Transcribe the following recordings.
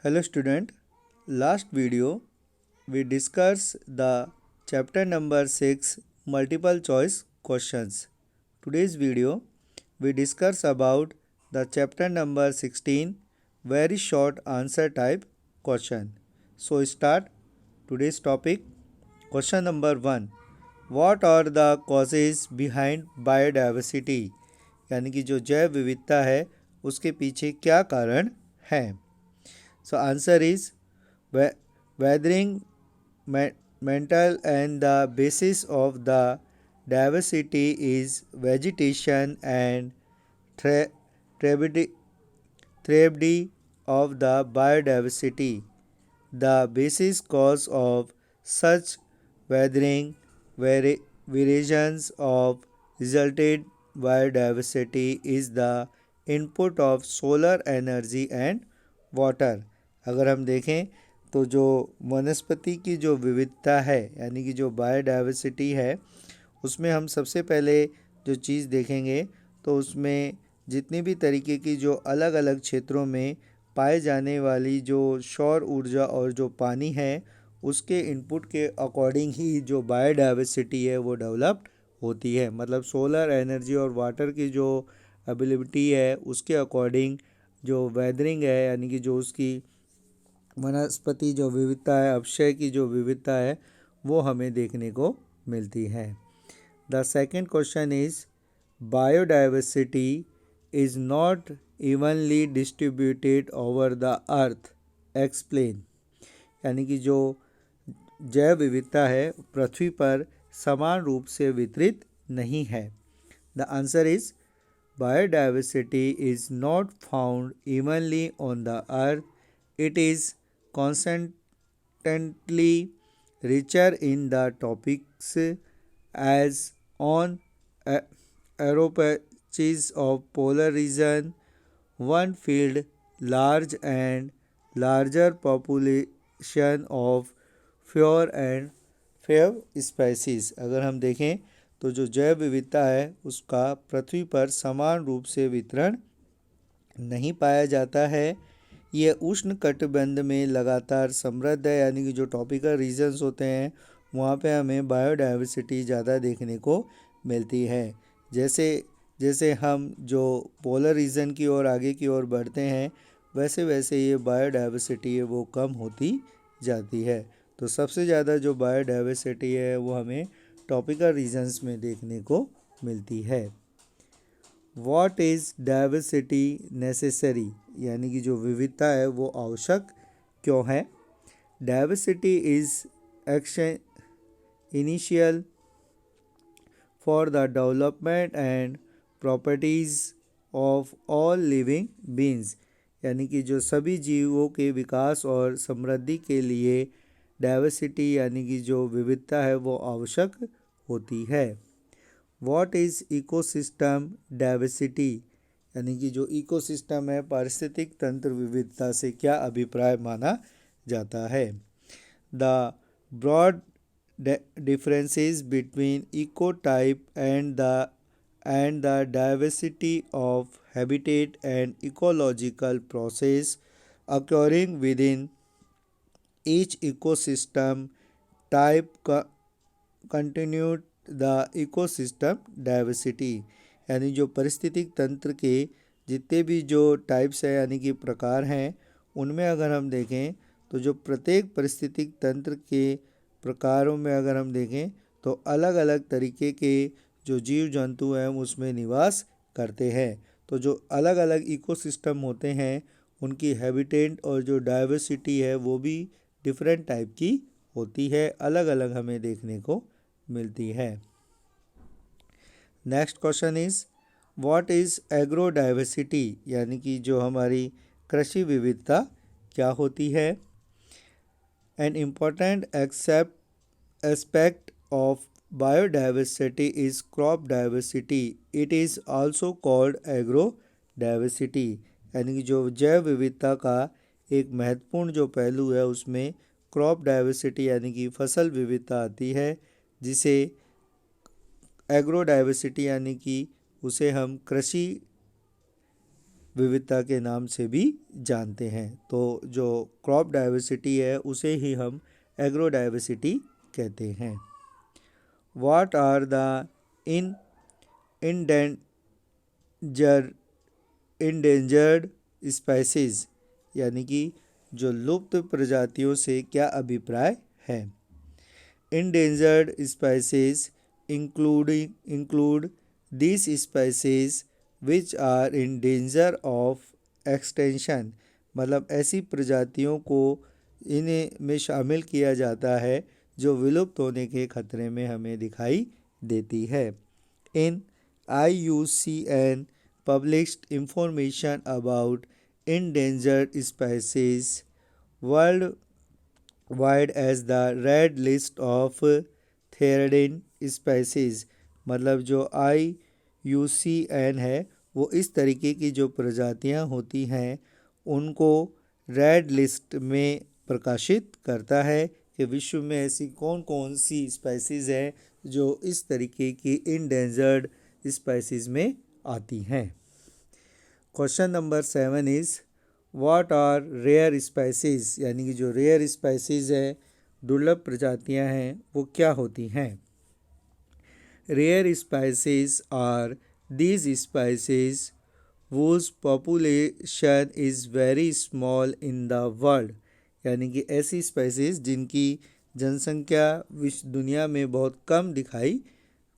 Hello student, last video we discussed the chapter number 6 multiple choice questions. Today's video we discuss about the chapter number 16 very short answer type question. So start today's topic. Question number 1. What are the causes behind biodiversity? यानी कि जो जैव विविधता है उसके पीछे क्या कारण हैं? So answer is weathering mental and the basis of the diversity is vegetation and tragedy of the biodiversity. The basis cause of such weathering variations of resulted biodiversity is the input of solar energy and water. अगर हम देखें तो जो वनस्पति की जो विविधता है यानी कि जो बायोडाइवर्सिटी है उसमें हम सबसे पहले जो चीज़ देखेंगे तो उसमें जितनी भी तरीके की जो अलग अलग क्षेत्रों में पाए जाने वाली जो सौर ऊर्जा और जो पानी है उसके इनपुट के अकॉर्डिंग ही जो बायोडाइवर्सिटी है वो डेवलप्ड होती है. मतलब सोलर एनर्जी और वाटर की जो अवेलेबिलिटी है उसके अकॉर्डिंग जो वेदरिंग है यानी कि जो उसकी वनस्पति जो विविधता है अक्षय की जो विविधता है वो हमें देखने को मिलती है. The second question is biodiversity is not evenly distributed over the earth. Explain. यानी कि जो जैव विविधता है पृथ्वी पर समान रूप से वितरित नहीं है. The answer is biodiversity is not found evenly on the earth. It is constantly richer in the tropics as on aero patches of polar region. One field large and larger population of fair and fair species. अगर हम देखें तो जो जैव विविधता है उसका पृथ्वी पर समान रूप से वितरण नहीं पाया जाता है. ये उष्ण कटिबंध में लगातार समृद्ध है यानी कि जो ट्रॉपिकल रीजन्स होते हैं वहाँ पे हमें बायोडाइवर्सिटी ज़्यादा देखने को मिलती है. जैसे जैसे हम जो पोलर रीजन की ओर आगे की ओर बढ़ते हैं वैसे वैसे ये बायोडाइवर्सिटी है वो कम होती जाती है. तो सबसे ज़्यादा जो बायोडाइवर्सिटी है वो हमें ट्रॉपिकल रीजन्स में देखने को मिलती है. What is diversity necessary. यानी कि जो विविधता है वो आवश्यक क्यों है. Diversity is action initial for the development and properties of all living beings. यानी कि जो सभी जीवों के विकास और समृद्धि के लिए डाइवर्सिटी यानी कि जो विविधता है वो आवश्यक होती है. What is ecosystem diversity. यानी कि जो इकोसिस्टम है पारिस्थितिक तंत्र विविधता से क्या अभिप्राय माना जाता है. The broad differences between eco type and the diversity of habitat and ecological process occurring within each ecosystem type continued the ecosystem diversity. यानी जो पारिस्थितिक तंत्र के जितने भी जो टाइप्स है यानी कि प्रकार हैं उनमें अगर हम देखें तो जो प्रत्येक पारिस्थितिक तंत्र के प्रकारों में अगर हम देखें तो अलग अलग तरीके के जो जीव जंतु हैं उसमें निवास करते हैं. तो जो अलग अलग इकोसिस्टम होते हैं उनकी हैबिटेट और जो डाइवर्सिटी है वो भी डिफरेंट टाइप की होती है, अलग अलग हमें देखने को मिलती है. Next question is what is agro diversity. यानी कि जो हमारी कृषि विविधता क्या होती है. An important aspect of biodiversity is crop diversity. It is also called agro diversity. यानी कि जो जैव विविधता का एक महत्वपूर्ण जो पहलू है उसमें क्रॉप डाइवर्सिटी यानी कि फसल विविधता आती है जिसे एग्रो डाइवर्सिटी यानी कि उसे हम कृषि विविधता के नाम से भी जानते हैं। तो जो क्रॉप डाइवर्सिटी है उसे ही हम एग्रो डाइवर्सिटी कहते हैं। What are the in endanger endangered species, यानी कि जो लुप्त प्रजातियों से क्या अभिप्राय है। Endangered species include these species which are in danger of extinction, मतलब ऐसी प्रजातियों को इन्हें में शामिल किया जाता है जो विलुप्त होने के खतरे में हमें दिखाई देती है। इन IUCN published information about endangered species worldwide as the red list of threatened species, मतलब जो IUCN है वो इस तरीके की जो प्रजातियां होती हैं उनको रेड लिस्ट में प्रकाशित करता है कि विश्व में ऐसी कौन कौन सी स्पेसीज हैं जो इस तरीके की इंडेंजर्ड स्पेसीज में आती हैं। Question number 7 is what are rare species, यानी कि जो रेयर स्पेसीज है, दुर्लभ प्रजातियां हैं, वो क्या होती हैं। Rare species are these species whose population is very small in the world, यानी कि ऐसी स्पेसीज जिनकी जनसंख्या विश्व दुनिया में बहुत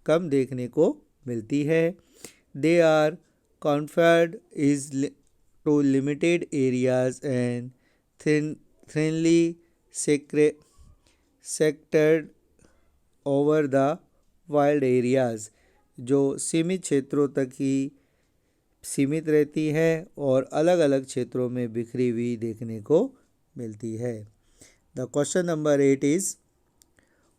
कम देखने को मिलती है। They are confined is to limited areas and thinly sectored over the wild areas, जो सीमित क्षेत्रों तक ही सीमित रहती है और अलग अलग क्षेत्रों में बिखरी हुई देखने को मिलती है। The question number 8 is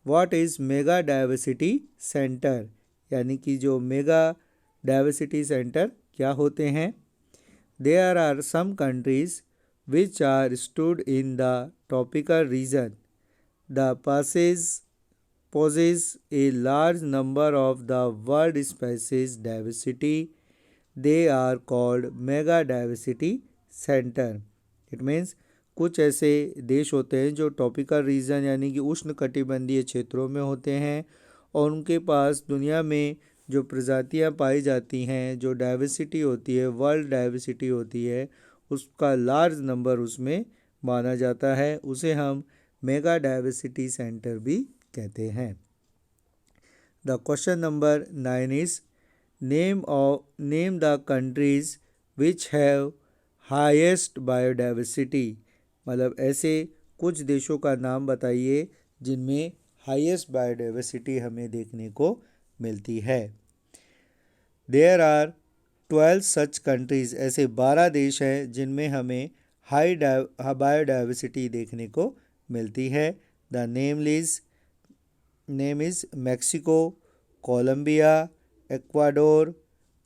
what is mega diversity centre, यानी कि जो मेगा डाइवर्सिटी सेंटर क्या होते हैं। There are some countries which are stood in the tropical region the poses a large number of the world species diversity. They are called mega diversity center. It means कुछ ऐसे देश होते हैं जो tropical region यानी कि उष्ण कटिबंधीय क्षेत्रों में होते हैं और उनके पास दुनिया में जो प्रजातियां पाई जाती हैं, जो डाइवर्सिटी होती है, वर्ल्ड डाइवर्सिटी होती है, उसका लार्ज नंबर उसमें माना जाता है। उसे हम मेगा डाइवर्सिटी सेंटर भी कहते हैं। The question number 9 is name the countries which have highest biodiversity, मतलब ऐसे कुछ देशों का नाम बताइए जिनमें हाईएस्ट बायोडाइवर्सिटी हमें देखने को मिलती है। देयर आर 12 सच कंट्रीज, ऐसे 12 देश हैं जिनमें हमें हाई बायोडाइवर्सिटी देखने को मिलती है। The name is Mexico, Colombia, Ecuador,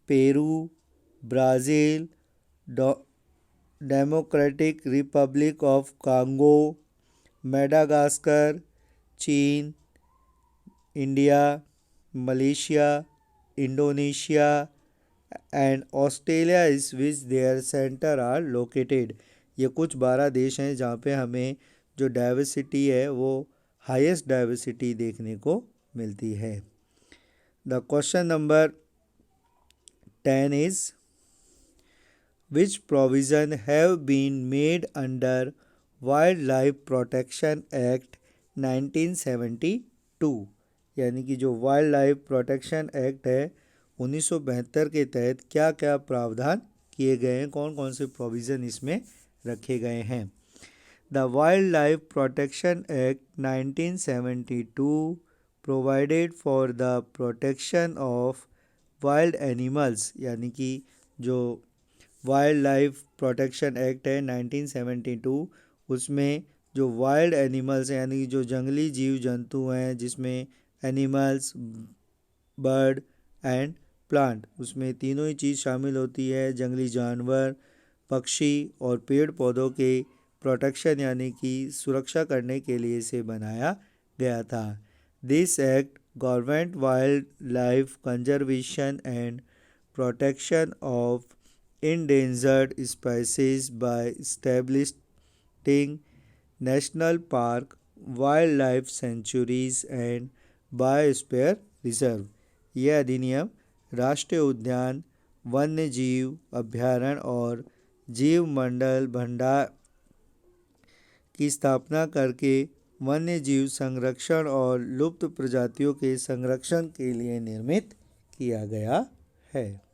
Peru, Brazil, Democratic Republic of Congo, Madagascar, चीन, India, Malaysia, Indonesia and Australia is which their centre are located. ये कुछ 12 देश हैं जहाँ पे हमें जो डाइवर्सिटी है वो हाईएस्ट डाइवर्सिटी देखने को मिलती है। The question number 10 is which provision have been made under wildlife protection act 1972, यानी कि जो वाइल्ड लाइफ प्रोटेक्शन एक्ट है 1972 के तहत क्या क्या प्रावधान किए गए हैं, कौन कौन से प्रोविज़न इसमें रखे गए हैं। The wild life protection act 1972 provided for the protection of wild animals, यानी कि जो वाइल्ड लाइफ प्रोटेक्शन एक्ट है 1972 उसमें जो वाइल्ड एनिमल्स हैं यानी कि जो जंगली जीव जंतु हैं जिसमें एनिमल्स, बर्ड एंड प्लांट, उसमें तीनों ही चीज़ शामिल होती है, जंगली जानवर, पक्षी और पेड़ पौधों के प्रोटेक्शन यानी कि सुरक्षा करने के लिए इसे बनाया गया था। This act government wild life conservation and protection of endangered species by establishing national park, wildlife sanctuaries and biosphere reserve. यह अधिनियम राष्ट्रीय उद्यान, वन्य जीव अभ्यारण्य और जीव मंडल भंडार की स्थापना करके वन्य जीव संरक्षण और लुप्त प्रजातियों के संरक्षण के लिए निर्मित किया गया है।